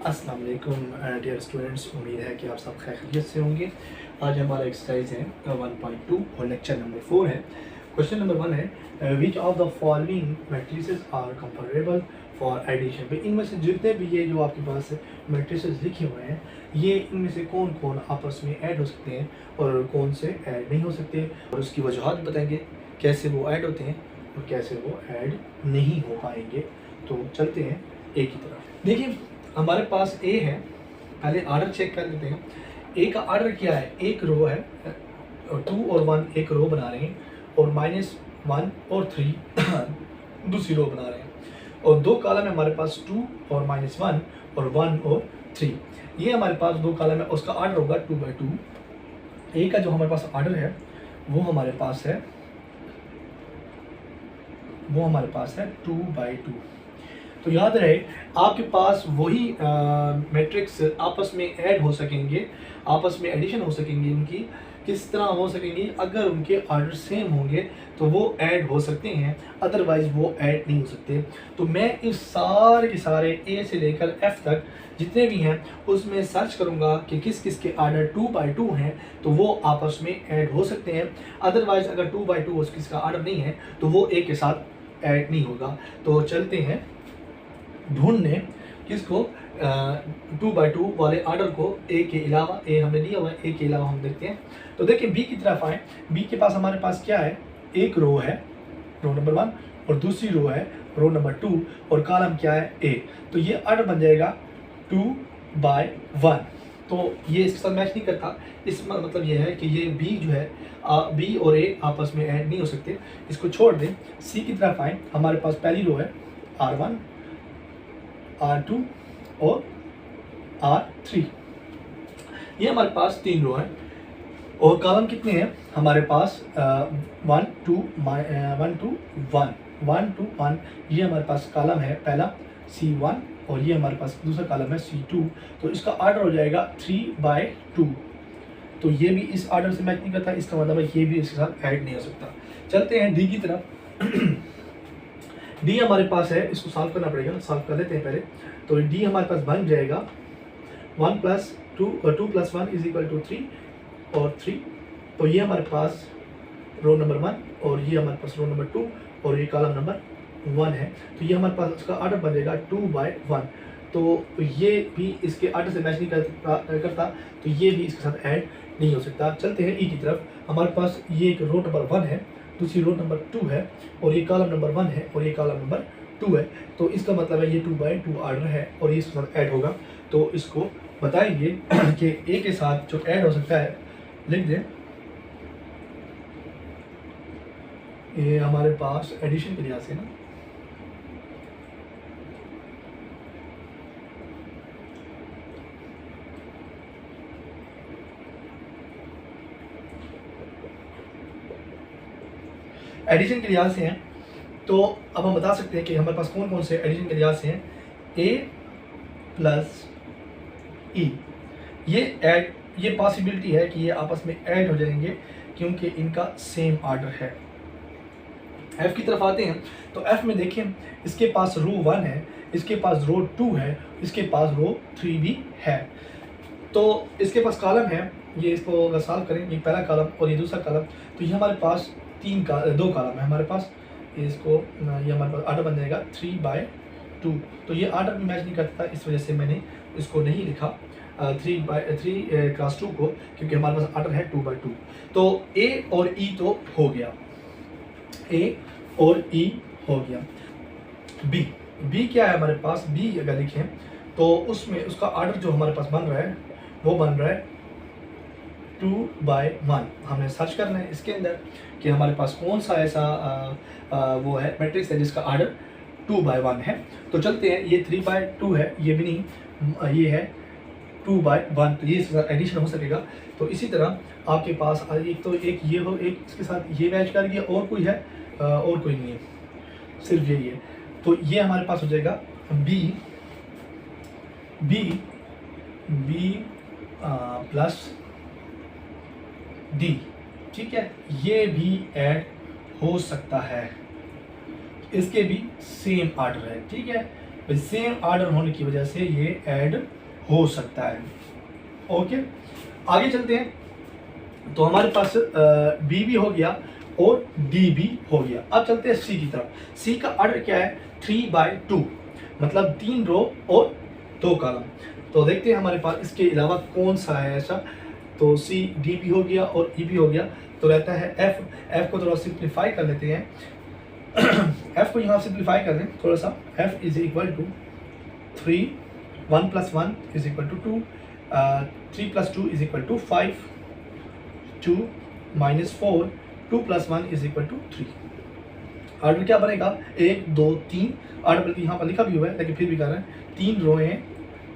अस्सलाम वालेकुम dear students, उम्मीद है कि आप सब खैरियत से होंगे। आज हमारा एक्सरसाइज है 1.2 और लेक्चर नंबर 4 है। क्वेश्चन नंबर 1 है which of the following matrices are comparable for addition. भाई इनमें से जितने भी ये जो आपके पास मैट्रिसेस लिखे हुए हैं, ये इनमें से कौन कौन आपस में ऐड हो सकते हैं और कौन से ऐड नहीं हो सकते, और उसकी वजूहत बताएंगे कैसे वो ऐड होते हैं और कैसे वो ऐड नहीं हो पाएंगे। तो चलते हैं ए की तरफ। देखिए हमारे पास ए है, पहले ऑर्डर चेक कर लेते हैं। ए का ऑर्डर क्या है, एक रो है, 2 और 1 एक रो बना रहे हैं, और -1 और 3 दूसरी रो बना रहे हैं, और दो कॉलम है हमारे पास 2 और -1 और 1 और 3। ये हमारे पास दो कॉलम है, उसका ऑर्डर होगा 2/2। ए का जो हमारे पास ऑर्डर है वो हमारे पास है 2/2। तो याद रहे आपके पास वही मैट्रिक्स आपस में ऐड हो सकेंगे, आपस में एडिशन हो सकेंगी। उनकी किस तरह हो सकेंगी, अगर उनके ऑर्डर सेम होंगे तो वो ऐड हो सकते हैं, अदरवाइज वो ऐड नहीं हो सकते। तो मैं इस सारे के सारे ए से लेकर एफ तक जितने भी हैं उसमें सर्च करूंगा कि किस किस के ऑर्डर 2/2 हैं, तो वो आपस में ऐड हो सकते हैं। अदरवाइज अगर 2/2 किसका ऑर्डर नहीं है तो वो ए के साथ ऐड नहीं होगा। तो चलते हैं ढूंढने किसको, 2/2 वाले ऑर्डर को। ए के अलावा, ए हमने लिया हुआ है, ए के अलावा हम देखते हैं। तो देखिए बी की तरफ आए। बी के पास हमारे पास क्या है, एक रो है, रो नंबर 1, और दूसरी रो है रो नंबर 2, और कॉलम क्या है ए। तो ये ऑर्डर बन जाएगा 2/1। तो ये इसके साथ मैच नहीं करता। इस मतलब ये है कि ये बी जो है, बी और ए आपस में ऐड नहीं हो सकते, इसको छोड़ दें। सी की तरफ आए, हमारे पास पहली रो है R1, R2 और R3। ये हमारे पास 3 रो हैं, और कॉलम कितने हैं हमारे पास 1 2 1। ये हमारे पास कॉलम है पहला C1, और ये हमारे पास दूसरा कॉलम है C2। तो इसका ऑर्डर हो जाएगा 3/2। तो ये भी इस ऑर्डर से मैच नहीं करता, इसका मतलब है ये भी इसके साथ ऐड नहीं हो सकता। चलते हैं डी की तरफ। डी हमारे पास है, इसको सॉल्व करना पड़ेगा, सॉल्व कर लेते हैं पहले। तो डी हमारे पास बन जाएगा 1 + 2 + 1 = 3 और 3। तो ये हमारे पास रो नंबर 1, और ये हमारे पास रो नंबर 2, और ये कॉलम नंबर 1 है। तो ये हमारे पास उसका ऑर्डर बन जाएगा 2/1। तो ये भी इसके ऑर्डर से मैच नहीं करता, तो ये भी इसके साथ ऐड नहीं हो सकता। चलते हैं ई की तरफ। हमारे पास ये एक रो नंबर 1 है, दूसरी रो नंबर 2 है, और ये कॉलम नंबर 1 है, और ये कॉलम नंबर 2 है। तो इसका मतलब है ये 2/2 ऑर्डर है, और ये इसके साथ ऐड होगा। तो इसको बताएंगे कि ए के साथ जो ऐड हो सकता है, लिख दें। ये हमारे पास एडिशन के लिहाज से ना, एडिशन के लिहाज से हैं। तो अब हम बता सकते हैं कि हमारे पास कौन कौन से एडिशन के लिहाज से हैं। ए + ई, ये पॉसिबिलिटी है कि ये आपस में ऐड हो जाएंगे, क्योंकि इनका सेम ऑर्डर है। एफ की तरफ आते हैं। तो एफ में देखें, इसके पास रो 1 है, इसके पास रो 2 है, इसके पास रो 3 भी है। तो इसके पास कॉलम है, ये इसको अगर सॉल्व करें, ये पहला कॉलम और ये दूसरा कॉलम, तो ये हमारे पास 2 कॉलम है हमारे पास। इसको ये हमारे पास ऑर्डर बन जाएगा 3/2। तो ये ऑर्डर भी मैच नहीं करता, इस वजह से मैंने इसको नहीं लिखा 3/2 को, क्योंकि हमारे पास ऑर्डर है 2/2। तो ए और ई तो हो गया, ए और ई हो गया। बी क्या है हमारे पास, बी अगर लिखें तो उसमें उसका ऑर्डर जो हमारे पास बन रहा है वो बन रहा है 2/1। हमने सर्च करना है इसके अंदर कि हमारे पास कौन सा ऐसा वो है मैट्रिक्स है जिसका ऑर्डर 2/1 है। तो चलते हैं, ये 3/2 है, ये भी नहीं, ये है 2/1, तो ये इसके साथ एडिशन हो सकेगा। तो इसी तरह आपके पास एक तो एक ये हो, एक इसके साथ ये मैच कर गया, और कोई है और कोई नहीं है, सिर्फ यही है। तो ये हमारे पास हो जाएगा बी + डी। ठीक है, ये भी ऐड हो सकता है, इसके भी सेम ऑर्डर है। ठीक है, सेम आर्डर होने की वजह से ये ऐड हो सकता है। ओके, आगे चलते हैं। तो हमारे पास बी भी हो गया और डी भी हो गया। अब चलते हैं सी की तरफ। सी का ऑर्डर क्या है? 3/2, मतलब 3 रो और 2 कॉलम। तो देखते हैं हमारे पास इसके अलावा कौन सा है ऐसा। तो सी डी भी हो गया और ई भी हो गया, तो रहता है एफ को थोड़ा सिंप्लीफाई कर लेते हैं। एफ को यहाँ सिंप्लीफाई कर लें थोड़ा सा। F is equal to 3, 1 + 1 is equal to 2, 3 + 2 is equal to 5, 2 - 4, 2 + 1 is equal to 3। Order क्या बनेगा? 1 2 3। ऑर्डर बल्कि यहाँ पर लिखा भी हुआ है लेकिन फिर भी कर रहे हैं। 3 रोएं हैं,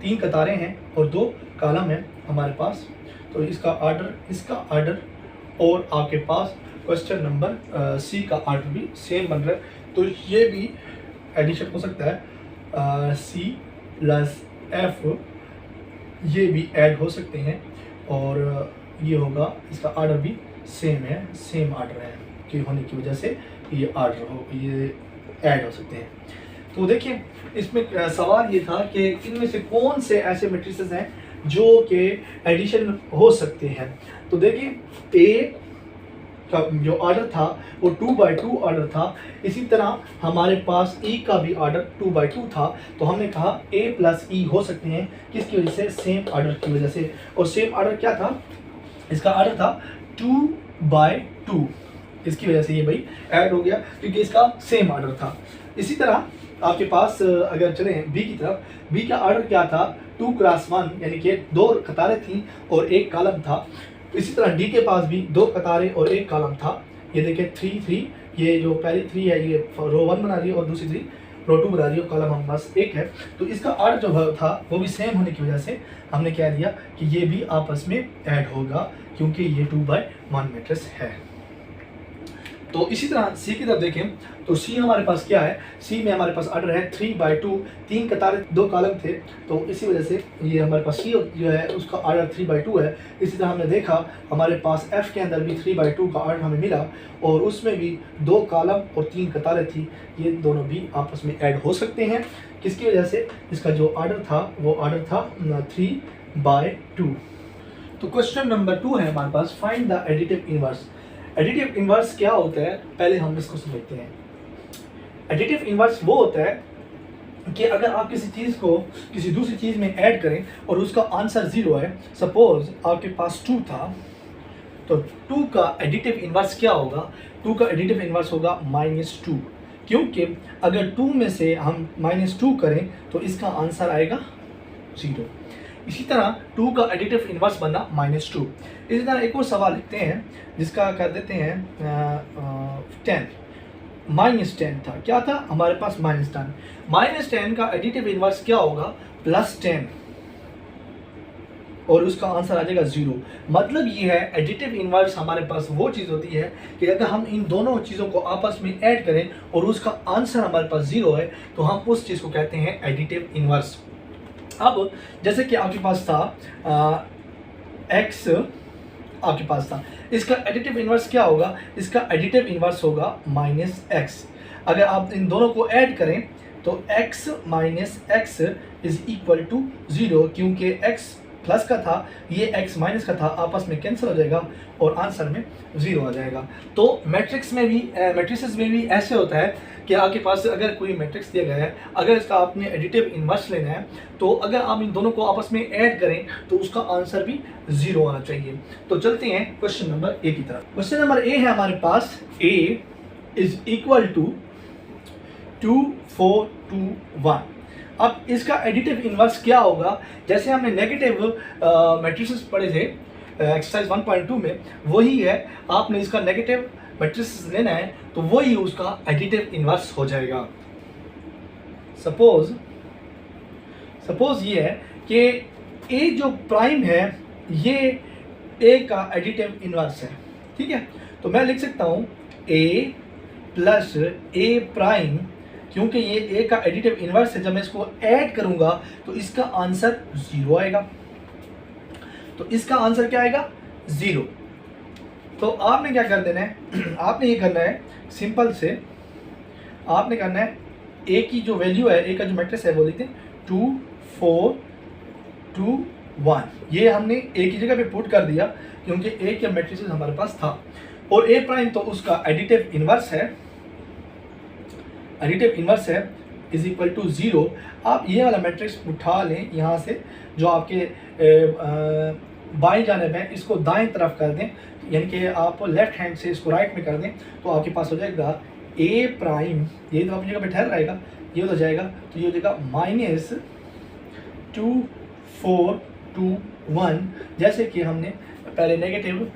3 कतारें हैं और 2 कॉलम हैं हमारे पास। तो इसका ऑर्डर और आपके पास क्वेश्चन नंबर सी का ऑर्डर भी सेम बन रहा है। तो ये भी एडिशन हो सकता है, सी प्लस एफ ये भी ऐड हो सकते हैं और ये होगा, इसका ऑर्डर भी सेम है, सेम ऑर्डर है कि होने की वजह से ये ऐड हो सकते हैं। तो देखिए इसमें सवाल ये था कि इनमें से कौन से ऐसे मैट्रिसेस हैं जो कि एडिशन हो सकते हैं। तो देखिए ए का जो ऑर्डर था वो 2/2 ऑर्डर था। इसी तरह हमारे पास ई का भी ऑर्डर 2/2 था। तो हमने कहा ए प्लस ई हो सकते हैं, किसकी वजह से? सेम ऑर्डर की वजह से। और सेम ऑर्डर क्या था? इसका ऑर्डर था 2/2, इसकी वजह से ये भाई ऐड हो गया क्योंकि इसका सेम ऑर्डर था। इसी तरह आपके पास अगर चले बी की तरफ, बी का ऑर्डर क्या था? 2 × 1, यानी कि 2 कतारें थी और 1 कॉलम था। इसी तरह डी के पास भी 2 कतारें और 1 कॉलम था। ये देखिए 3 3, ये जो पहली 3 है ये रो 1 बना रही है और दूसरी 3 रो 2 बना रही है, कॉलम हमारे पास 1 है। तो इसका ऑर्डर जो था वो भी सेम होने की वजह से हमने कह दिया कि ये भी आपस में ऐड होगा क्योंकि ये 2/1 मैट्रिक्स है। तो इसी तरह सी की तरफ देखें तो सी हमारे पास क्या है? सी में हमारे पास ऑर्डर है 3/2, 3 कतारें 2 कॉलम थे, तो इसी वजह से ये हमारे पास सी जो है उसका ऑर्डर 3/2 है। इसी तरह हमने देखा हमारे पास एफ के अंदर भी 3/2 का ऑर्डर हमें मिला और उसमें भी 2 कॉलम और 3 कतारें थी। ये दोनों भी आपस में ऐड हो सकते हैं, किसकी वजह से? इसका जो ऑर्डर था वो ऑर्डर था 3/2। तो क्वेश्चन नंबर 2 है हमारे पास, find the additive inverse. Additive inverse क्या होता है पहले हम इसको समझते हैं। एडिटिव इनवर्स वो होता है कि अगर आप किसी चीज़ को किसी दूसरी चीज़ में ऐड करें और उसका आंसर 0 है, सपोज आपके पास 2 था, तो 2 का एडिटिव इनवर्स क्या होगा? 2 का एडिटिव इनवर्स होगा -2, क्योंकि अगर 2 में से हम -2 करें तो इसका आंसर आएगा 0। इसी तरह 2 का एडिटिव इनवर्स बनना -2। इसी तरह एक और सवाल लिखते हैं जिसका कर देते हैं 10 -10 था। क्या था हमारे पास? -10। -10 का एडिटिव इनवर्स क्या होगा? +10, और उसका आंसर आ जाएगा 0। मतलब ये है एडिटिव इनवर्स हमारे पास वो चीज़ होती है कि अगर हम इन दोनों चीज़ों को आपस में ऐड करें और उसका आंसर हमारे पास 0 है तो हम उस चीज़ को कहते हैं एडिटिव इनवर्स। अब जैसे कि आपके पास था x, आपके पास था, इसका एडिटिव इनवर्स क्या होगा? इसका एडिटिव इनवर्स होगा -x। अगर आप इन दोनों को ऐड करें तो x - x is equal to 0, क्योंकि x प्लस का था, ये x माइनस का था, आपस में कैंसिल हो जाएगा और आंसर में 0 आ जाएगा। तो मैट्रिक्स में भी मैट्रिसेस में भी ऐसे होता है कि आपके पास अगर कोई मैट्रिक्स दिया गया है, अगर इसका आपने एडिटिव इनवर्स लेना है तो अगर आप इन दोनों को आपस में ऐड करें तो उसका आंसर भी 0 आना चाहिए। तो चलते हैं क्वेश्चन नंबर ए की तरफ। क्वेश्चन नंबर ए है हमारे पास, a इज इक्वल टू 2 4 2 1। अब इसका एडिटिव इनवर्स क्या होगा? जैसे हमने नेगेटिव मैट्रिसेस पढ़े थे एक्सरसाइज 1.2 में, वही है, आपने इसका नेगेटिव मैट्रिसेस लेना है तो वही उसका एडिटिव इनवर्स हो जाएगा। सपोज ये है कि ए जो प्राइम है ये ए का एडिटिव इनवर्स है, ठीक है। तो मैं लिख सकता हूँ ए प्लस ए प्राइम, क्योंकि ये ए का एडिटिव इनवर्स है, जब मैं इसको ऐड करूंगा तो इसका आंसर 0 आएगा। तो इसका आंसर क्या आएगा? 0। तो आपने क्या कर देना है आपने ये करना है, सिंपल से आपने करना है ए की जो वैल्यू है, ए का जो मैट्रिक्स है वो लिखते हैं 2 4 2 1। ये हमने ए की जगह पे पुट कर दिया क्योंकि ए का मैट्रिक्स हमारे पास था, और ए प्राइम तो उसका एडिटिव इनवर्स है, एडिटिव इनवर्स है इज इक्वल टू 0। आप ये वाला मैट्रिक्स उठा लें यहाँ से, जो आपके बाएं जानिब है इसको दाएं तरफ कर दें, यानी कि आप लेफ्ट हैंड से इसको राइट में कर दें, तो आपके पास हो जाएगा ए प्राइम, ये तो अपनी जगह पे ठहर रहेगा, ये हो जाएगा, तो ये हो जाएगा -2 4 2 1। जैसे कि हमने पहले नेगेटिव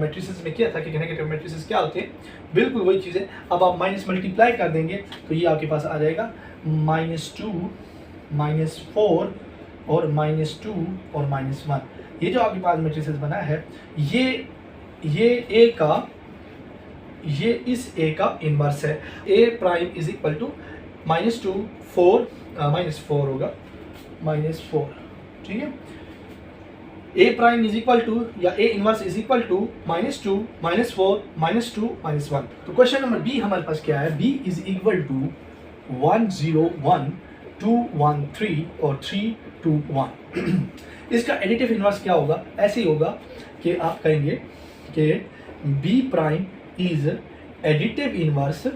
मैट्रिसेस में किया था कि नेगेटिव मैट्रिसेस क्या होते हैं, बिल्कुल वही चीज़ें। अब आप माइनस मल्टीप्लाई कर देंगे तो ये आपके पास आ जाएगा -2 -4 और -2 और -1। ये जो आपके पास मैट्रिसेस बना है, ये ए का, ये इस ए का इनवर्स है। A prime is equal to -2 4 -4 होगा, -4, ठीक है। A prime is equal to या A inverse is equal to -2 -4 -2 -1। तो क्वेश्चन नंबर बी हमारे पास क्या है, बी इज इक्वल टू 1 0 1 2 1 3 और 3 2 1। इसका एडिटिव इनवर्स क्या होगा, ऐसे ही होगा कि आप कहेंगे कि B prime is additive inverse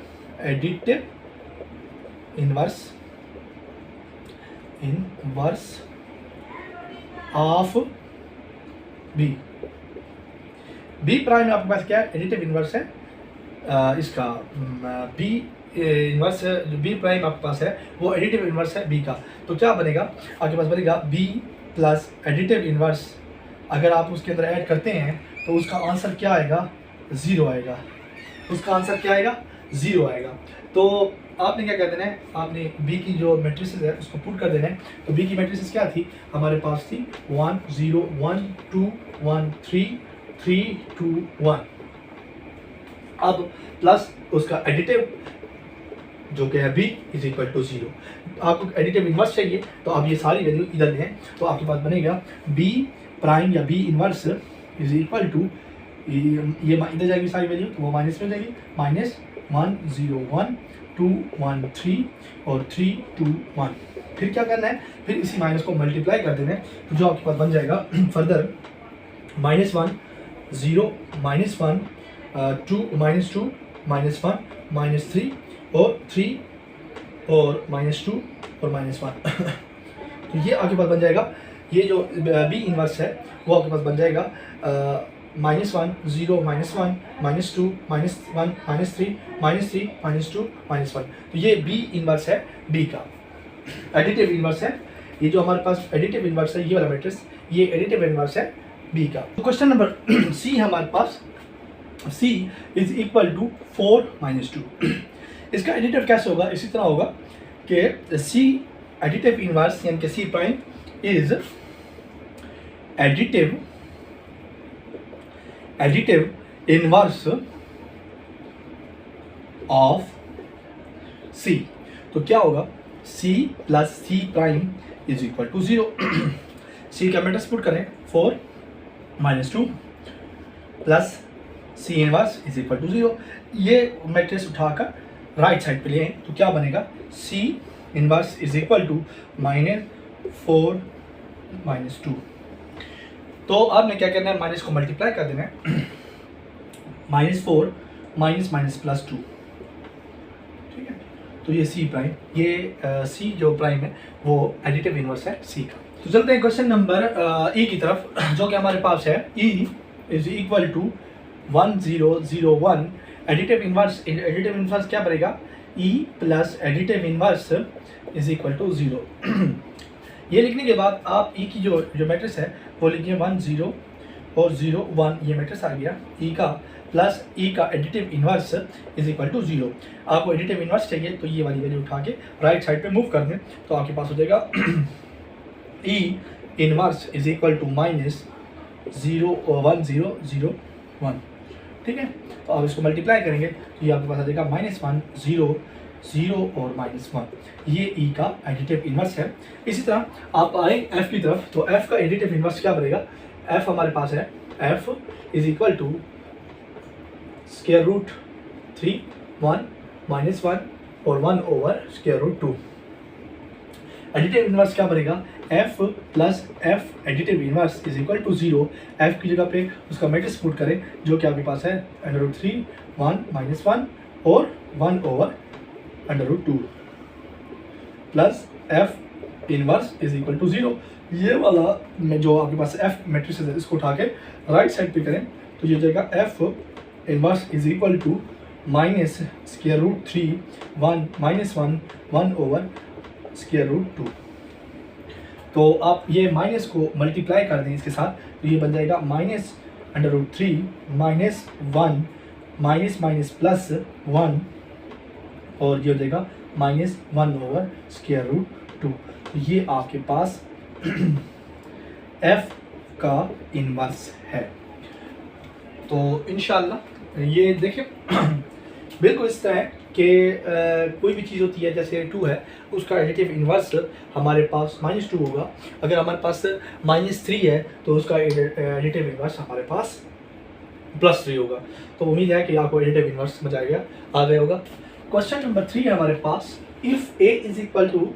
of B prime आपके पास क्या है, एडिटिव इनवर्स है इसका, बी इनवर्स जो बी प्राइम आपके पास है वो एडिटिव इनवर्स है बी का। तो क्या बनेगा आपके पास, बनेगा बी प्लस एडिटिव इनवर्स, अगर आप उसके अंदर ऐड करते हैं तो उसका आंसर क्या आएगा, 0 आएगा, उसका आंसर क्या आएगा, 0 आएगा। तो आपने क्या कर देना है, आपने बी की जो मैट्रिसेस है उसको पुट कर देना है। तो बी की मैट्रिसेस क्या थी हमारे पास, थी 1 0 1 2 1 3 3 2 1। अब प्लस उसका एडिटिव जो कि है बी इज इक्वल टू 0। आपको एडिटिव इनवर्स चाहिए तो आप ये सारी वैल्यू इधर लें, तो आपके पास बनेगा बी प्राइम या B inverse is equal to, ये इधर जाएगी सारी वैल्यू तो वो माइनस में जाएगी, -1 0 1 2 1 3 और 3 2 1। फिर क्या करना है, फिर इसी माइनस को मल्टीप्लाई कर देना है, तो जो आपके पास बन जाएगा फर्दर -1 0 -1 2 -2 -1 -3 और 3 और -2 और -1। तो ये आपके पास बन जाएगा, ये जो बी इनवर्स है वो आपके पास बन जाएगा -1 0 -1 -2 -1 -3 -2 -1। तो ये बी इनवर्स है बी का, एडिटिव इनवर्स है। ये जो हमारे पास एडिटिव इनवर्स है ये वाला मैट्रिक्स, ये एडिटिव इनवर्स है बी का। तो क्वेश्चन नंबर सी हमारे पास, सी इज इक्वल टू 4 -2। इसका एडिटिव कैसे होगा, इसी तरह होगा कि सी एडिटिव इनवर्स यानी कि C prime is additive inverse of C. तो क्या होगा, C plus C prime is equal to 0। C का मैट्रिक्स पुट करें 4 -2 plus C inverse is equal to 0। ये मैट्रिक्स उठाकर राइट साइड पे ले आए तो क्या बनेगा, C inverse is equal to -4 -2। तो आपने क्या करना है, माइनस को मल्टीप्लाई कर देना है, -4 -+2, ठीक है। तो ये सी प्राइम, ये सी जो प्राइम है वो एडिटिव इनवर्स है सी का। तो चलते हैं क्वेश्चन नंबर ई की तरफ, जो कि हमारे पास है E is equal to 1 0 0 1। Additive inverse क्या बनेगा, E plus additive inverse is equal to 0। ये लिखने के बाद आप ई की जो मैट्रिक्स है वो लिखिए 1 0 और 0 1, ये मैट्रिक्स आ गया ई का, प्लस ई का additive inverse is equal to 0। आपको एडिटिव इनवर्स चाहिए तो ये वाली वैल्यू उठा के राइट साइड पे मूव कर दें, तो आपके पास हो जाएगा E inverse is equal to -1 0 0 1, ठीक है। तो आप इसको मल्टीप्लाई करेंगे तो ये आपके पास आ जाएगा -1 0 0 और -1। ये ई का एडिटिव इनवर्स है। इसी तरह आप आए एफ की तरफ, तो एफ का एडिटिव इनवर्स क्या बनेगा, एफ हमारे पास है एफ इज इक्वल टू √3 1 -1 और 1 over square root 2। Additive inverse क्या बनेगा, f plus f additive inverse is equal to 0। f की जगह पे उसका मैट्रिक्स पुट करें जो कि आपके पास है √3 1 माइनस 1 और 1 over √2 plus f inverse is equal to 0। ये वाला में जो आपके पास f मैट्रिक्स है इसको उठा के राइट साइड पे करें तो ये हो जाएगा f inverse is equal to minus square root 3 1 minus 1 1 over square root 2। तो आप ये माइनस को मल्टीप्लाई कर दें इसके साथ तो ये बन जाएगा minus √3 minus 1 minus minus plus 1 और ये हो जाएगा माइनस 1 ओवर स्क्वायर रूट 2। तो ये आपके पास f का इन्वर्स है। तो इंशाल्लाह ये देखिए बिल्कुल इस तरह कि कोई भी चीज़ होती है जैसे 2 है उसका एडिटिव इन्वर्स हमारे पास -2 होगा। अगर हमारे पास -3 है तो उसका एडिटिव इन्वर्स हमारे पास +3 होगा। तो उम्मीद है कि आपको एडिटिव इन्वर्स समझ आ गया होगा। क्वेश्चन नंबर 3 है हमारे पास, if a is equal to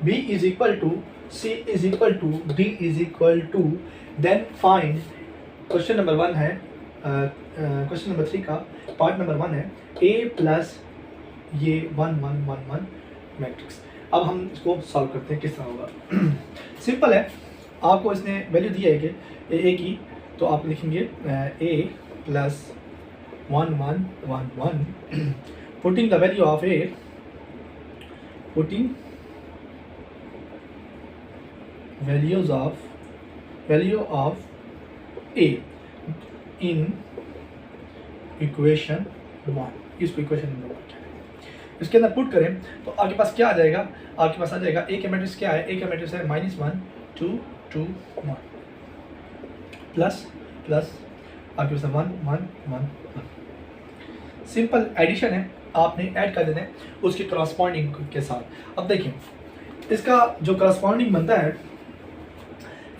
b is equal to c is equal to d is equal to then find. Question number 1 है क्वेश्चन नंबर 3 का पार्ट नंबर 1 है a प्लस ये 1 1 1 1 मैट्रिक्स। अब हम इसको सॉल्व करते हैं किस तरह होगा। सिंपल है, आपको इसने वैल्यू दी है कि a की, तो आप लिखेंगे a plus 1 1 1 1 putting the value of a, putting value of a in equation 1। इसको इक्वेशन नंबर 1 क्या है, इसके अंदर पुट करें तो आपके पास क्या आ जाएगा, आपके पास आ जाएगा a का मैट्रिक्स क्या है, a का मैट्रिक्स है -1 2 2 1 प्लस प्लस आपके पास 1 1 1 1। सिंपल एडिशन है, आपने ऐड कर देना है उसके करस्पॉन्डिंग के साथ। अब देखिए इसका जो करस्पॉन्डिंग बनता है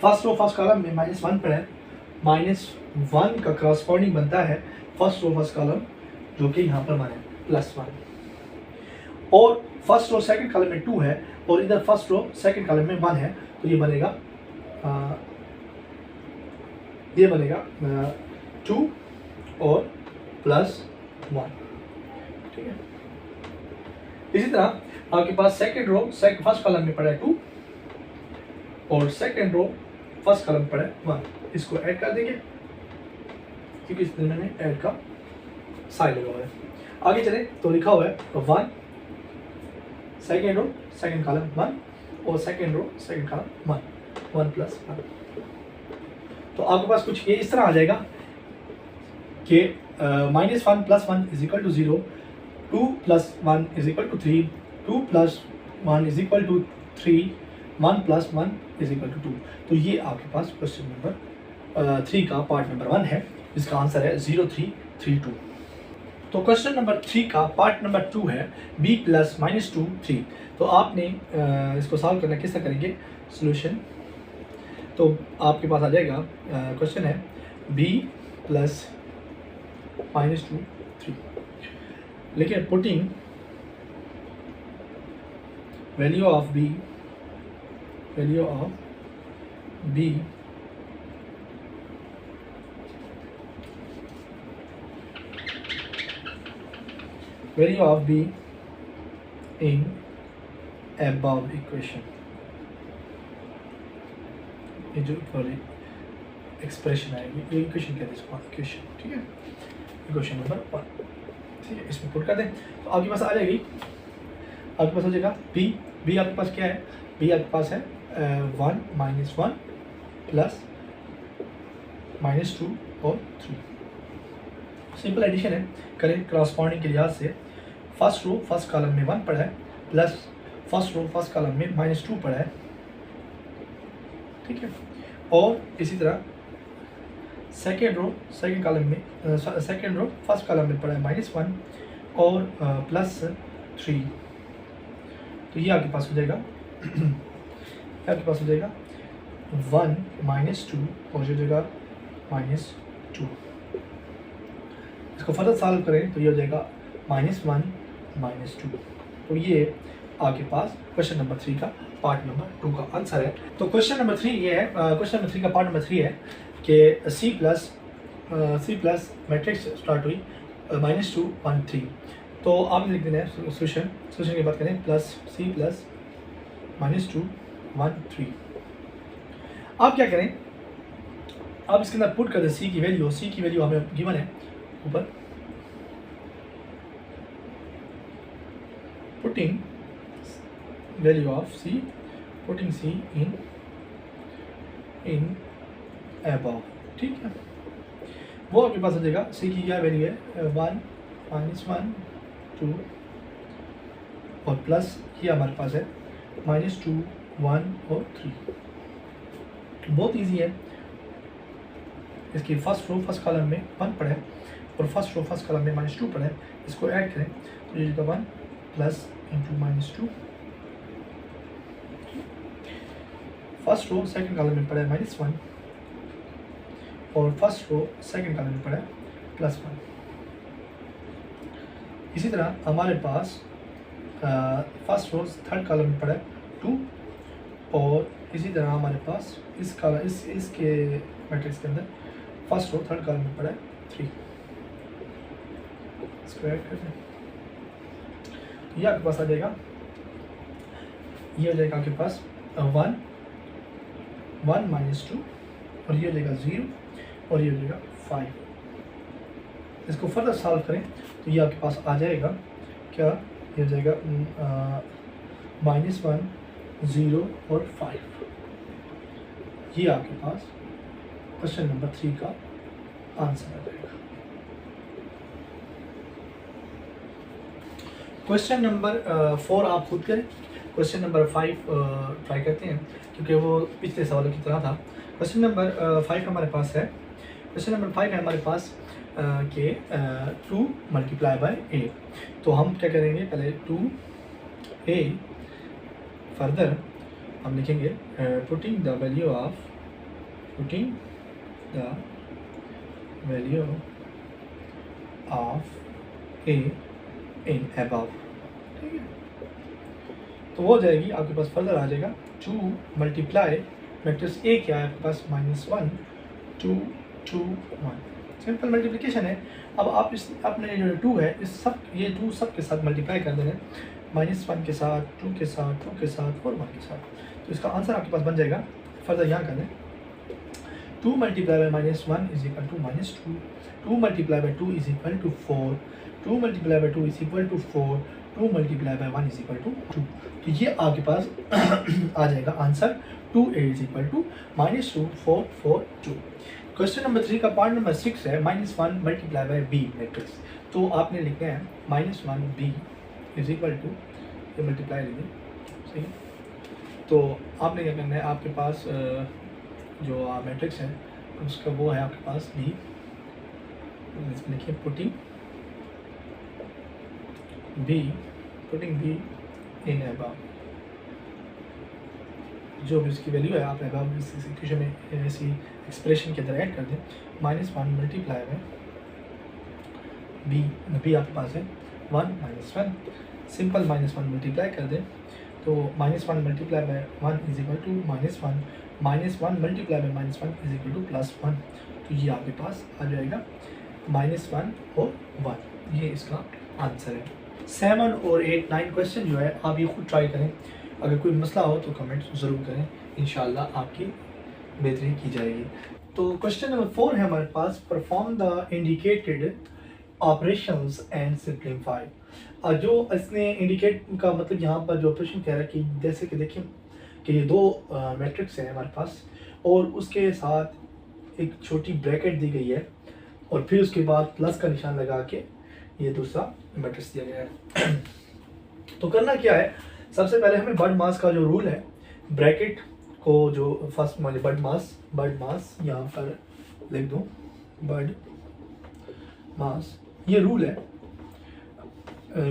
फर्स्ट रो फर्स्ट कॉलम में -1 पर है, -1 का करस्पॉन्डिंग बनता है फर्स्ट रो फर्स्ट कॉलम जो कि यहाँ पर माने +1, और फर्स्ट रो सेकंड कॉलम में 2 है और इधर फर्स्ट रो सेकंड कॉलम में 1 है, तो ये बनेगा 2 और +1। ठीक है, इसी तरह आपके पास सेकंड रो फर्स्ट कॉलम में पड़ा है 2 और सेकंड रो फर्स्ट कॉलम पर है 1। इसको ऐड कर देंगे क्योंकि इसमें मैंने ऐड का साइन लगा हुआ है। आगे चले तो लिखा हुआ है 1 सेकंड रो सेकंड कॉलम 1 और सेकंड रो सेकंड कॉलम 1 + 1। तो आपके पास कुछ ये इस तरह आ जाएगा कि -1 + 1 is equal to 0, 2 + 1 is equal to 3, 2 + 1 is equal to 3, 1 + 1 is equal to 2। तो ये आपके पास क्वेश्चन नंबर 3 का पार्ट नंबर 1 है, जिसका आंसर है 0332। तो क्वेश्चन नंबर 3 का पार्ट नंबर 2 है b + -2 3। तो आपने इसको सॉल्व करना किस तरह करेंगे, सोल्यूशन तो आपके पास आ जाएगा क्वेश्चन है b + -2 3, लेकिन putting value of b value of b in above equation। ये जो एक्सप्रेशन आएगी ये इक्वेशन कहते हैं इक्वेशन। ठीक है, इक्वेशन नंबर 1। ठीक है, इसमें पुट कर दें तो आपके पास आ जाएगी, आपके पास हो जाएगा b आपके पास क्या है, b आपके पास है 1 -1 प्लस -2 और 3। सिंपल एडिशन है, करें करस्पॉन्डिंग के लिहाज से फर्स्ट रो फर्स्ट कॉलम में 1 पड़ा है plus first row first column में -2 पड़ा है। ठीक है, और इसी तरह सेकेंड रो सेकेंड कॉलम में सेकेंड रो फर्स्ट कॉलम में पड़ा है -1 और +3। तो ये आपके पास हो जाएगा आपके पास हो जाएगा 1 -2 और जो जगह -2। इसको फर्दर सॉल्व करें तो ये हो जाएगा -1 -2। तो ये आपके पास क्वेश्चन नंबर 3 का पार्ट नंबर 2 का आंसर है। तो क्वेश्चन नंबर 3 ये है, क्वेश्चन नंबर 3 का पार्ट नंबर 3 है कि सी प्लस मैट्रिक्स स्टार्ट हुई -2 1 3। तो आपने लिख देना है सोल्यूशन की बात करें प्लस सी प्लस -2 1 3। आप क्या करें, आप इसके अंदर पुट कर दें सी की वैल्यू हमें गिवन है ऊपर, putting value of C, putting C in above, ठीक है। वो आपके पास आ जाएगा, सी की क्या वैल्यू है 1 -1 2 और प्लस ये हमारे पास है -2 1 और 3। बहुत इजी है, इसकी फर्स्ट रो फर्स्ट कॉलम में 1 पड़ा है और फर्स्ट रो फर्स्ट कॉलम में -2 पड़ा है, इसको ऐड करें तो ये होगा 1 plus into -2, first row second column में पड़ा है -1 और फर्स्ट रो सेकंड कॉलम में पड़ा है +1। इसी तरह हमारे पास फर्स्ट रो थर्ड कॉलम में पड़ा है 2 और इसी तरह हमारे पास इसके मैट्रिक्स के अंदर फर्स्ट रो थर्ड कॉलम में पड़ा है 3। इसको ऐड करते हैं, ये आपके पास आ जाएगा, ये हो जाएगा आपके पास 1 -2 और ये हो जाएगा 0 और ये हो जाएगा 5। इसको फर्दर सॉल्व करें तो ये आपके पास आ जाएगा क्या, ये हो जाएगा -1 0 और 5। ये आपके पास क्वेश्चन नंबर 3 का आंसर आ जाएगा। क्वेश्चन नंबर 4 आप खुद करें, क्वेश्चन नंबर 5 ट्राई करते हैं क्योंकि वो पिछले सवालों की तरह था। क्वेश्चन नंबर 5 हमारे पास है, क्वेश्चन नंबर 5 है हमारे पास के 2 मल्टीप्लाई बाय a। तो हम क्या करेंगे, पहले 2a फर्दर हम लिखेंगे putting the value of a in above, ठीक है। तो वो हो जाएगी आपके पास, फर्दर आ जाएगा 2 मल्टीप्लाई मैट्रिक्स a क्या है आपके पास -1 2 2 1, सिंपल मल्टीप्लिकेशन है। अब आप इस अपने जो 2 है ये 2 सब के साथ मल्टीप्लाई कर देना, -1 के साथ 2 के साथ 2 के साथ और 1 के साथ, तो इसका आंसर आपके पास बन जाएगा। फर्दर यहाँ कर दें 2 multiply by -1 is equal to -2, 2 multiply by 2 is equal to 4, 2 multiply by 2 is equal to 4, 2 multiply by 1 is equal to 2। तो ये आपके पास आ जाएगा answer 2a is equal to -2 4 4 2। Question number 3 का पार्ट नंबर 6 है -1 मल्टीप्लाई बाय b मैट्रिक्स। तो आपने लिखना है -1b इज इक्वल टू, ये मल्टीप्लाई लिखें, सही। तो आपने क्या करना है, आपके पास जो मैट्रिक्स है उसका वो है आपके पास b, इसमें लिखिए पुटिंग b इन अबव, जो भी उसकी वैल्यू है आप अबव इस इक्वेशन में ऐसी एक्सप्रेशन के अंदर ऐड कर दें। -1 मल्टीप्लाई बाय b आपके पास है 1 -1, सिंपल -1 मल्टीप्लाई कर दें तो -1 multiply by 1 is equal to -1 multiply by -1 is equal to +1। तो ये आपके पास आ जाएगा -1 और 1, ये इसका आंसर है। 7 और 8 9 क्वेश्चन जो है आप ये खुद ट्राई करें, अगर कोई मसला हो तो कमेंट ज़रूर करें, इंशाल्लाह आपकी बेहतरी की जाएगी। तो क्वेश्चन नंबर 4 है हमारे पास, perform the indicated operations and simplify. जो इसने इंडिकेट का मतलब यहाँ पर जो ऑपरेशन कह रहा है कि जैसे कि देखिए कि ये 2 मैट्रिक्स हैं हमारे पास और उसके साथ एक छोटी ब्रैकेट दी गई है और फिर उसके बाद प्लस का निशान लगा के ये दूसरा मैट्रिक्स दिया गया है। तो करना क्या है, सबसे पहले हमें बर्ड मास का जो रूल है, ब्रैकेट को जो फर्स्ट वाले बर्ड मास यहाँ पर लिख दूँ, बर्ड मास, ये रूल है।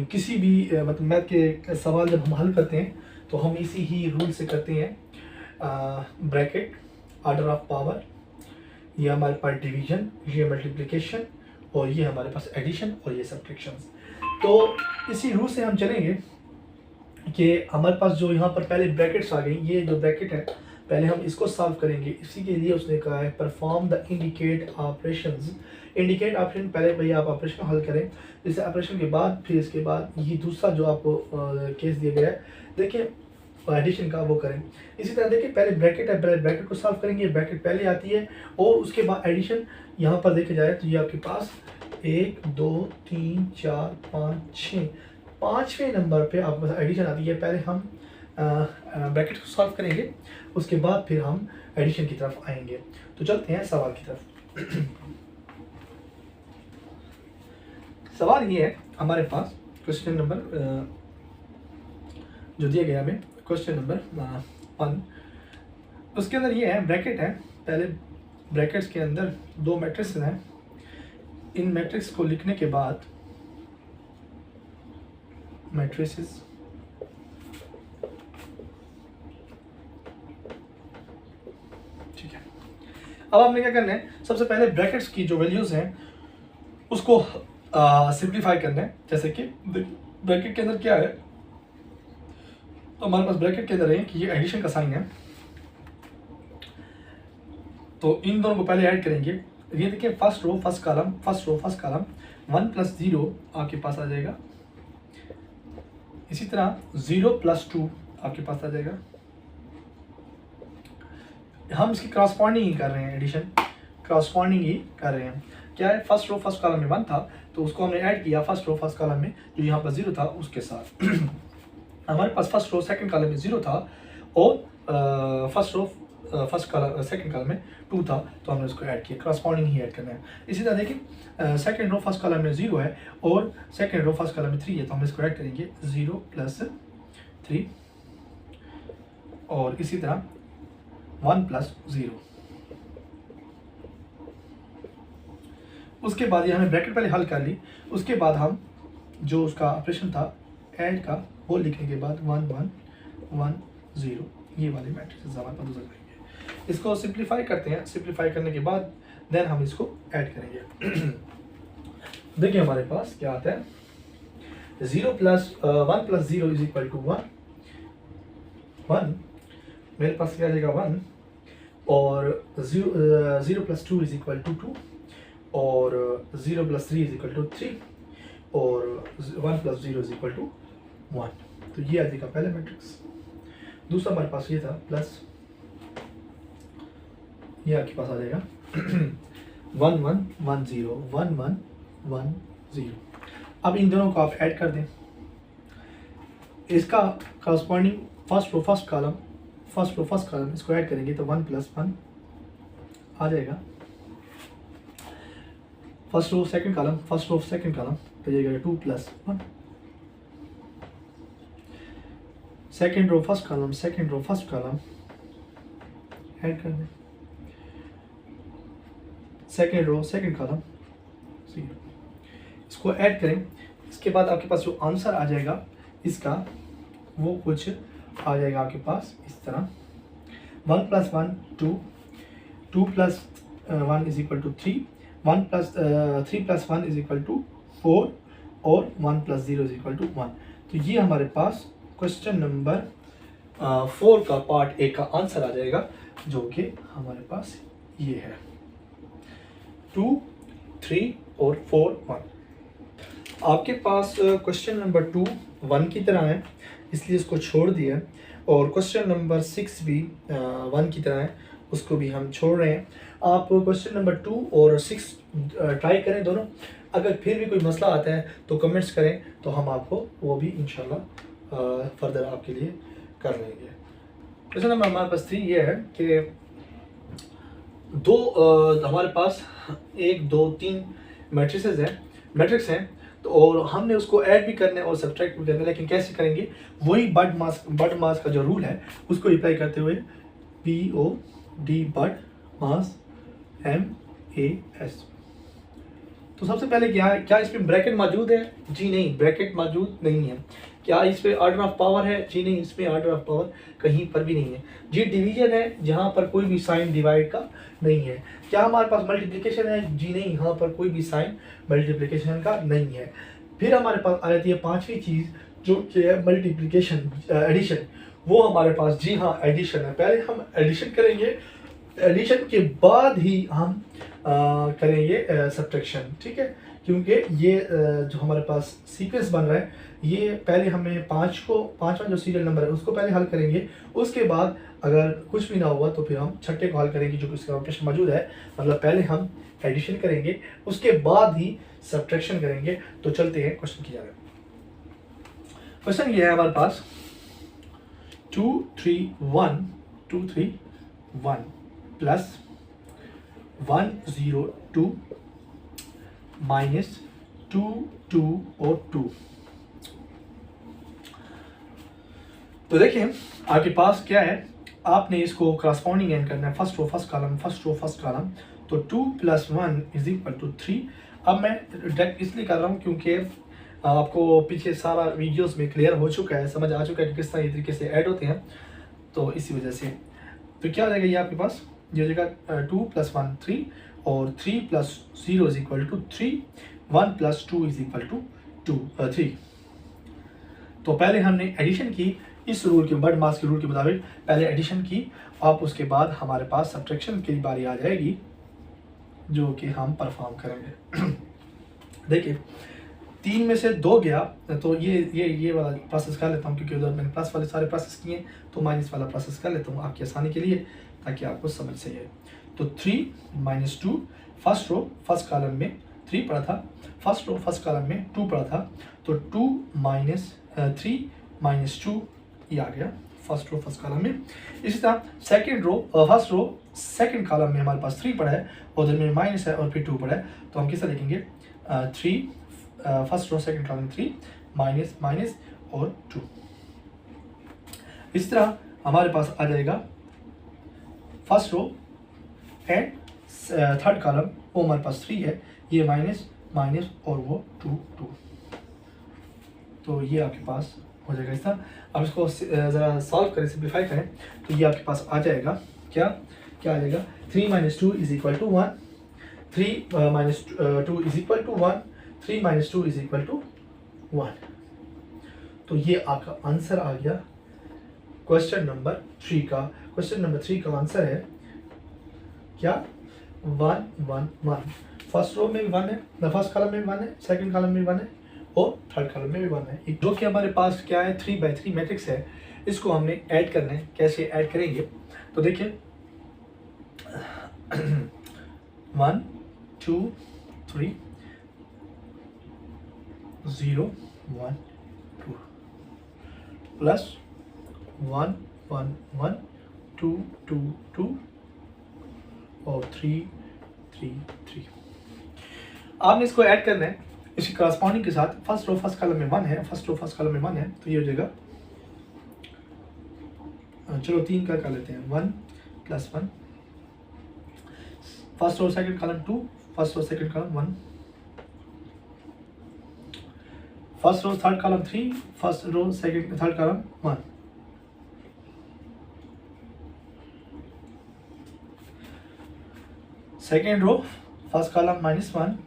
किसी भी मतलब मैथ के सवाल जब हम हल करते हैं तो हम इसी ही रूल से करते हैं। ब्रैकेट, ऑर्डर ऑफ पावर, ये हमारे पास डिवीजन, ये मल्टीप्लिकेशन और ये हमारे पास एडिशन और ये सब्ट्रैक्शन। तो इसी रूल से हम चलेंगे कि हमारे पास जो यहाँ पर पहले ब्रैकेट्स आ गई, ये जो ब्रैकेट है पहले हम इसको सॉल्व करेंगे। इसी के लिए उसने कहा है perform the indicate operations. Indicate operation पहले भैया आप ऑपरेशन हल करें, इस ऑपरेशन के बाद फिर इसके बाद ये दूसरा जो आपको केस दिया गया है, देखिए एडिशन का वो करें। इसी तरह देखिए पहले ब्रैकेट है, पहले ब्रैकेट को सॉल्व करेंगे, ब्रैकेट पहले आती है और उसके बाद एडिशन यहाँ पर देखे जाए तो ये आपके पास 1 2 3 4 5 6 5वें नंबर पे आपके पास एडिशन आती है। पहले हम ब्रैकेट को सॉल्व करेंगे, उसके बाद फिर हम एडिशन की तरफ आएंगे। तो चलते हैं सवाल की तरफ। सवाल ये है हमारे पास, क्वेश्चन नंबर जो दिया गया हमें, क्वेश्चन नंबर 1, उसके अंदर ये है ब्रैकेट है, पहले ब्रैकेट्स के अंदर 2 मैट्रिक्स हैं। इन मैट्रिक्स को लिखने के बाद मैट्रिसेस ठीक है। अब आपने क्या करना है, सबसे पहले ब्रैकेट्स की जो वैल्यूज हैं उसको सिंप्लीफाई करना है। जैसे कि ब्रैकेट के अंदर क्या है, तो हमारे पास ब्रैकेट के अंदर है कि ये एडिशन का साइन है, तो इन दोनों को पहले ऐड करेंगे। ये देखिए first row first column, first row first column, 1 + 0 आपके पास आ जाएगा। इसी तरह 0 + 2 आपके पास आ जाएगा। हम इसकी क्रॉसपॉन्डिंग ही कर रहे हैं, एडिशन क्रॉसपॉन्डिंग ही कर रहे हैं। क्या है, फर्स्ट रो फर्स्ट कॉलम में 1 था तो उसको हमने ऐड किया फर्स्ट रो फर्स्ट कॉलम में जो यहाँ पर 0 था उसके साथ। हमारे पास फर्स्ट रो सेकंड कॉलम में 0 था और first row first column second column में 2 था, तो हमने उसको ऐड किया, क्रॉसपॉन्डिंग ही ऐड करना है। इसी तरह देखिए सेकंड रो फर्स्ट कॉलम में 0 है और सेकंड रो फर्स्ट कॉलम में 3 है, तो हम इसको ऐड करेंगे 0 + 3 और इसी तरह 1 + 0। उसके बाद ये हमें ब्रैकेट पहले हल कर ली, उसके बाद हम जो उसका ऑपरेशन था ऐड का वो लिखने के बाद 1 1 1 0 ये वाले मैट्रिक्स हमारे पास दूसरा करेंगे। इसको सिंप्लीफाई करते हैं, सिंप्लीफाई करने के बाद देन हम इसको ऐड करेंगे। देखिए हमारे पास क्या आता है, 1 + 0 = 1 मेरे पास क्या आ जाएगा 1 और 0 + 2 = 2 और 0 + 3 = 3 और 1 + 0 = 1। तो ये आ जाएगा पहला मैट्रिक्स। दूसरा हमारे पास ये था प्लस, ये आपके पास आ जाएगा 1 1 1 0 1 1 1 0। अब इन दोनों को आप ऐड कर दें, इसका corresponding first row first column इसको ऐड करेंगे तो 1 + 1 आ जाएगा। फर्स्ट रो सेकंड कॉलम तो ये 2 + 1। Second row first column add कर दें, सेकंड रो सेकंड कॉलम 0, इसको ऐड करें। इसके बाद आपके पास जो आंसर आ जाएगा इसका वो कुछ आ जाएगा आपके पास इस तरह, 1 + 1 2 2 + 1 = 3 3 + 1 = 4 और 1 + 0 = 1। तो ये हमारे पास क्वेश्चन नंबर 4 का पार्ट 1 का आंसर आ जाएगा, जो कि हमारे पास ये है 2 3 और 4 1। आपके पास क्वेश्चन नंबर 2 1 की तरह है इसलिए इसको छोड़ दिया, और क्वेश्चन नंबर 6 भी 1 की तरह है उसको भी हम छोड़ रहे हैं। आप क्वेश्चन नंबर 2 और 6 ट्राई करें दोनों, अगर फिर भी कोई मसला आता है तो कमेंट्स करें तो हम आपको वो भी इंशाल्लाह फर्दर आपके लिए कर लेंगे। क्वेश्चन नंबर हमारे पास 3 ये है कि हमारे पास 1 2 3 मैट्रिक्स हैं तो और हमने उसको ऐड भी करना है और सब्ट्रैक्ट भी करना है, लेकिन कैसे करेंगे, वही बड मास का जो रूल है उसको अप्लाई करते हुए BOD बड मास MAS। तो सबसे पहले क्या इस पे ब्रैकेट मौजूद है? जी नहीं, ब्रैकेट मौजूद नहीं है। क्या इस पे ऑर्डर ऑफ पावर है? जी नहीं, इसमें ऑर्डर ऑफ पावर कहीं पर भी नहीं है। जी डिवीजन है जहाँ पर कोई भी साइन डिवाइड का नहीं है। क्या हमारे पास मल्टीप्लिकेशन है? जी नहीं, यहाँ पर कोई भी साइन मल्टीप्लिकेशन का नहीं है। फिर हमारे पास आ जाती है 5वीं चीज़ जो कि है मल्टीप्लिकेशन एडिशन, वो हमारे पास, जी हाँ एडिशन है। पहले हम एडिशन करेंगे, एडिशन के बाद ही हम करेंगे सब्ट्रैक्शन, ठीक है। क्योंकि ये जो हमारे पास सीक्वेंस बन रहा है, ये पहले हमें पाँचवा जो सीरियल नंबर है उसको पहले हल करेंगे, उसके बाद अगर कुछ भी ना हुआ तो फिर हम छठे को हल करेंगे जो कि इसका ऑप्शन मौजूद है। मतलब पहले हम एडिशन करेंगे, उसके बाद ही सब्ट्रैक्शन करेंगे। तो चलते हैं क्वेश्चन की जाएगा। क्वेश्चन ये है हमारे पास 2 3 1 2 3 1 प्लस 1 0 2 माइनस 2 2 और 2। तो देखिए आपके पास क्या है, आपने इसको क्रॉसपॉन्डिंग एंड करना है, first row first column, first row first column. तो 2 + 1 = 3। अब मैं डायरेक्ट इसलिए कर रहा हूँ क्योंकि आपको पीछे सारा वीडियोस में क्लियर हो चुका है, समझ आ चुका है कि किस तरह तरीके से ऐड होते हैं, तो इसी वजह से। तो क्या हो जाएगा ये आपके पास, ये हो जाएगा 2 + 1 3 और 3 + 0 = 3, 1 + 2 = 3। तो पहले हमने एडिशन की, इस रूल के बर्ड मास के रूल के मुताबिक पहले एडिशन की, अब उसके बाद हमारे पास सब्ट्रैक्शन की बारी आ जाएगी जो कि हम परफॉर्म करेंगे। देखिए 3 में से 2 गया, तो ये वाला प्रोसेस कर लेता हूँ क्योंकि उधर मैंने प्लस वाले सारे प्रोसेस किए, तो माइनस वाला प्रोसेस कर लेता हूँ आपकी आसानी के लिए ताकि आपको समझ सही है। तो 3 - 2, फर्स्ट रो फर्स्ट कॉलम में 3 पड़ा था, फर्स्ट रो फर्स्ट कॉलम में 2 पड़ा था, तो 2 - 3 - 2 ये आ गया फर्स्ट रो फर्स्ट कॉलम में। इसी तरह second row first row second column में हमारे पास 3 पड़ा है, उधर में माइनस है और फिर 2 पड़ा है, तो हम किस तरह लिखेंगे 3 first row second column 3 minus minus और 2। इस तरह हमारे पास आ जाएगा first row and third column, वो हमारे पास 3 है, ये माइनस माइनस और वो 2 2। तो ये आपके पास हो जाएगा इस तरह। अब इसको ज़रा सॉल्व करें, सिंप्लीफाई करें, तो ये आपके पास आ जाएगा क्या आ जाएगा 3 - 2 = 1, 3 - 2 = 1, 3 - 2 = 1। तो ये आपका आंसर आ गया क्वेश्चन नंबर 3 का। क्वेश्चन नंबर 3 का आंसर है क्या 1 1 1। फर्स्ट रो में भी 1 है, फर्स्ट कॉलम में भी 1 है, सेकंड कॉलम में भी 1 है और थर्ड कॉलम में भी 1 है। जो कि हमारे पास क्या है 3/3 मैट्रिक्स है, इसको हमने ऐड करना है। कैसे ऐड करेंगे, तो देखिए 1 2 3 0 1 2 प्लस 1 1 1 2 2 2 और 3 3 3। आपने इसको ऐड करना है इसकी करस्पॉन्डिंग के साथ। फर्स्ट रो फर्स्ट कॉलम में 1 है, फर्स्ट रो फर्स्ट कॉलम में 1 है, तो ये हो जाएगा, चलो 3 का कर लेते हैं, 1 + 1, first row second column 2, first row second column 1, first row third column 3, first row second third column 1, second row first column -1,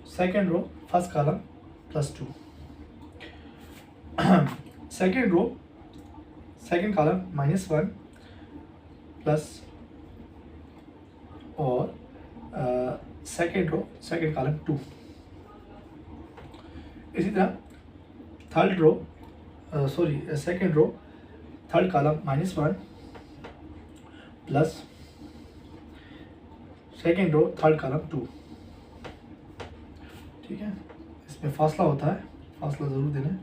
second row first column +2, second row second column -1 plus और सेकंड रो सेकंड कॉलम 2। इसी तरह third row second row third column -1 plus second row third column 2। ठीक है, इसमें फासला होता है, फासला ज़रूर देना है।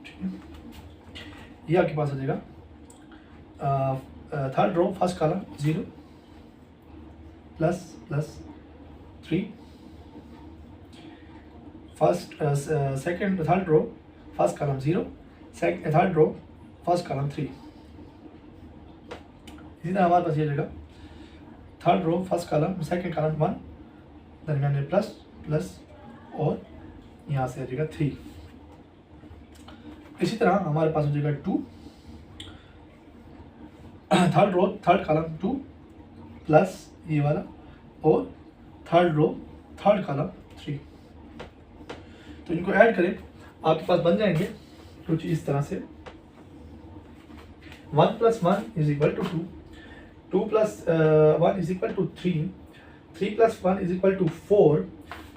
ठीक है, ये आपके पास आ जाएगा third row first column 0 plus 3, third row first column 0, third row first column 3। इसी तरह हमारे पास ये जाएगा third row first column second column 1, दरमियान में प्लस और यहाँ से आ जाएगा 3। इसी तरह हमारे पास हो जाएगा 2, third row third column 2 plus ये वाला और थर्ड रो थर्ड कॉलम 3। तो इनको ऐड करें आपके पास बन जाएंगे कुछ इस तरह से। 1 + 1 = 2, 2 + 1 = 3, 3 + 1 = 4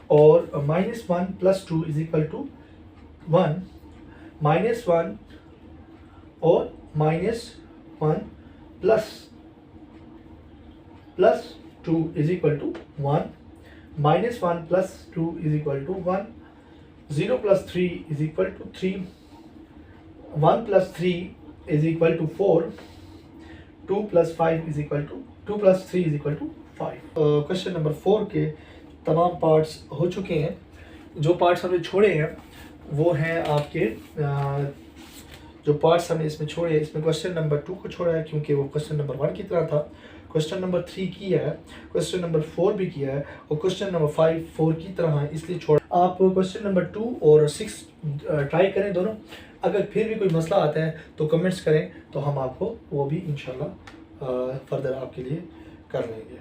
और -1 + 2 = 1, -1 और -1 plus 2 = 1, -1 + 2 = 1, 0 + 3 = 3, 1 + 3 = 4, 2 + 5 = 2 + 3 = 5। क्वेश्चन नंबर 4 के तमाम पार्ट्स हो चुके हैं। जो पार्ट्स हमने छोड़े हैं वो हैं आपके जो पार्ट्स हमने इसमें छोड़े हैं, इसमें क्वेश्चन नंबर 2 को छोड़ा है क्योंकि वो क्वेश्चन नंबर 1 की तरह था। क्वेश्चन नंबर 3 किया है, क्वेश्चन नंबर 4 भी किया है और क्वेश्चन नंबर 5 4 की तरह है, इसलिए छोड़। आप क्वेश्चन नंबर 2 और 6 ट्राई करें दोनों। अगर फिर भी कोई मसला आता है तो कमेंट्स करें, तो हम आपको वो भी इंशाल्लाह फर्दर आपके लिए कर लेंगे।